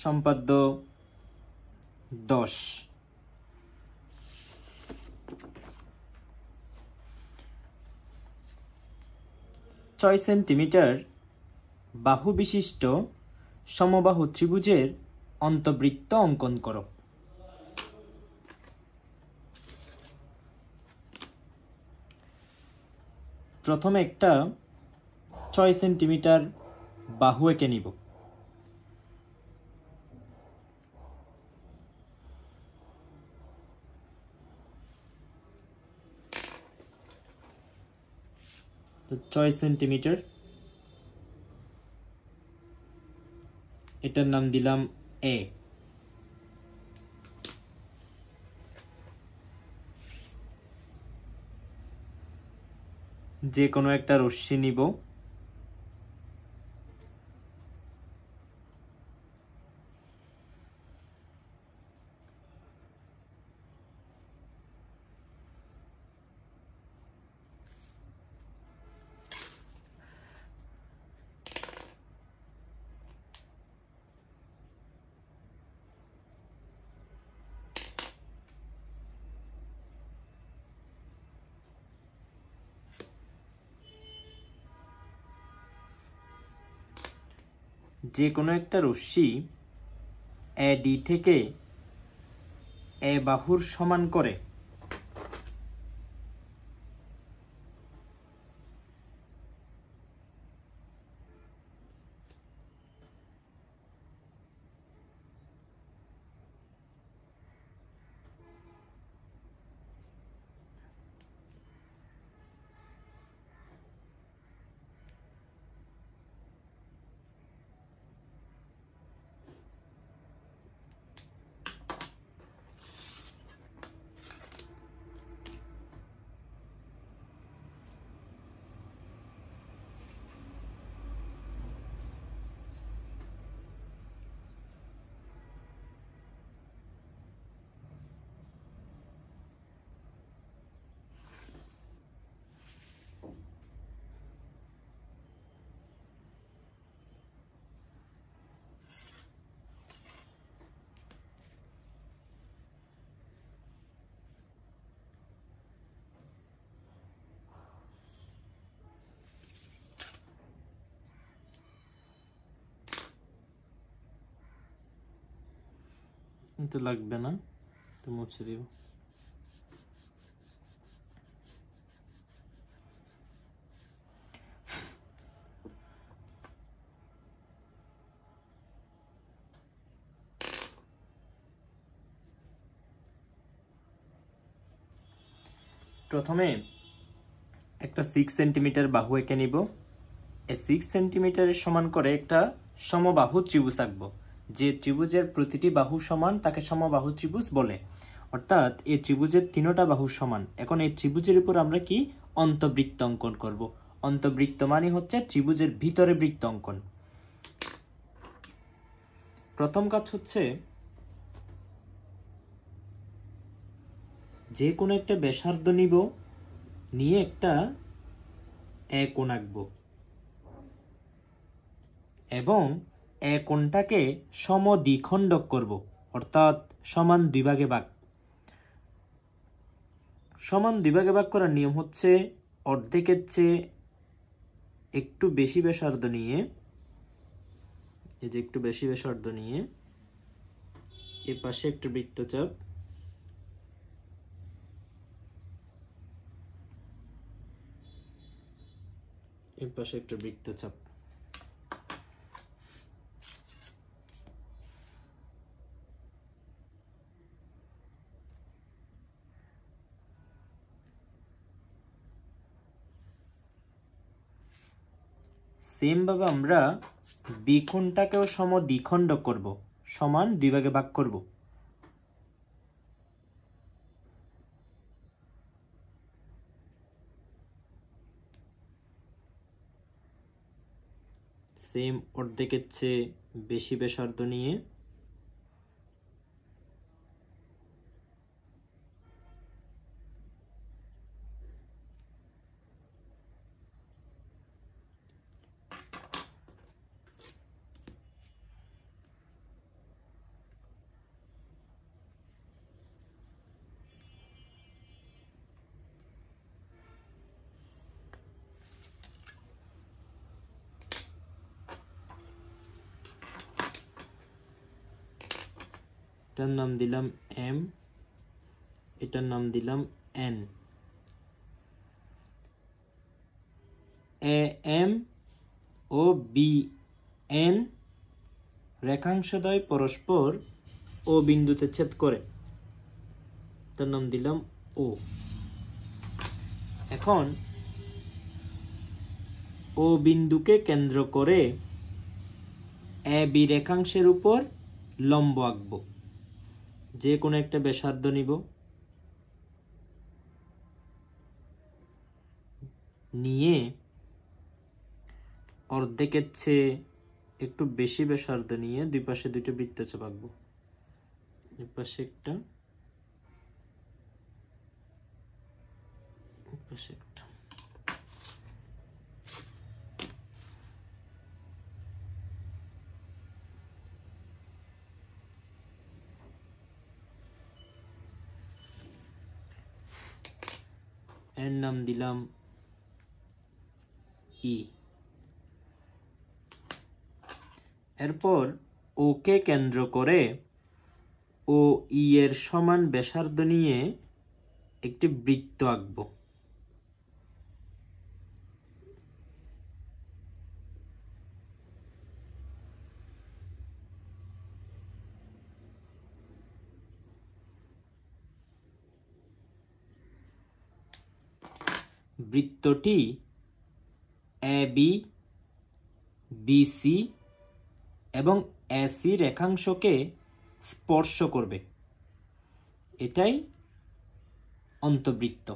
সম্পাদ্য 10। 6 centimetre বাহু বিশিষ্ট সমবাহু ত্রিভুজের অন্তবৃত্ত অঙ্কন করো। প্রথমে একটা 6 সেন্টিমিটার বাহু এঁকে নিব। তো 6 সেন্টিমিটার, এটার নাম দিলাম এ। যে কোনো একটা রশ্মি নিব, যে কোনো একটা রশ্মি এডি থেকে এ বাহুর সমান করে কিন্তু লাগবে না, তো মুছে দিব। প্রথমে একটা 6 সেন্টিমিটার বাহু এঁকে নিব। এই 6 সেন্টিমিটারের সমান করে একটা সমবাহু ত্রিভুজ আঁকবো। যে ত্রিভুজের প্রতিটি বাহু সমান তাকে সমবাহু ত্রিভুজ বলে। অর্থাৎ এই ত্রিভুজের 3টা বাহু সমান। এখন এই ত্রিভুজের উপর আমরা কি অন্তবৃত্ত অঙ্কন করব। অন্তবৃত্ত মানে হচ্ছে ত্রিভুজের ভিতরে বৃত্ত অঙ্কন। প্রথম কাজ হচ্ছে যে কোনো একটা ব্যাসার্ধ নিব, নিয়ে একটা কোণ আঁকবো এবং কোণটাকে সমদ্বিখণ্ডক করব, অর্থাৎ সমান 2 ভাগে ভাগ। সমান 2 ভাগে ভাগ করার নিয়ম হচ্ছে অর্ধেকের চেয়ে একটু বেশি ব্যাসার্ধ নিয়ে, এই যে একটু বেশি ব্যাসার্ধ নিয়ে এর পাশে একটা বৃত্তচাপ, এর পাশে একটা বৃত্তচাপ। সেম ভাবে আমরা দ্বিখণ্ডটাকেও সমদ্বিখণ্ডক করব, সমান 2 ভাগে ভাগ করব। সেম অর্ধেকের চেয়ে বেশি ব্যাসার্ধ নিয়ে এটার নাম দিলাম এম, এটার নাম দিলাম এন। এ এম ও বি এন রেখাংশদ্বয় পরস্পর ও বিন্দুতে ছেদ করে, তার নাম দিলাম ও। এখন ও বিন্দুকে কেন্দ্র করে এ বি রেখাংশের উপর লম্ব আঁকবো। যে কোনো একটা ব্যাসার্ধ নিব, নিয়ে অর্ধেকের চেয়ে একটু বেশি ব্যাসার্ধ নিয়ে দুই পাশে দুইটা বৃত্তচাপ আঁকবো। এই পাশে একটা, এই পাশে একটা। এর নাম দিলাম ই। এরপর ওকে কেন্দ্র করে ও ই এর সমান ব্যাসার্ধ নিয়ে একটি বৃত্ত আঁকবো। বৃত্তটি এ বি, বিসি এবং এসি রেখাংশকে স্পর্শ করবে, এটাই অন্তবৃত্ত।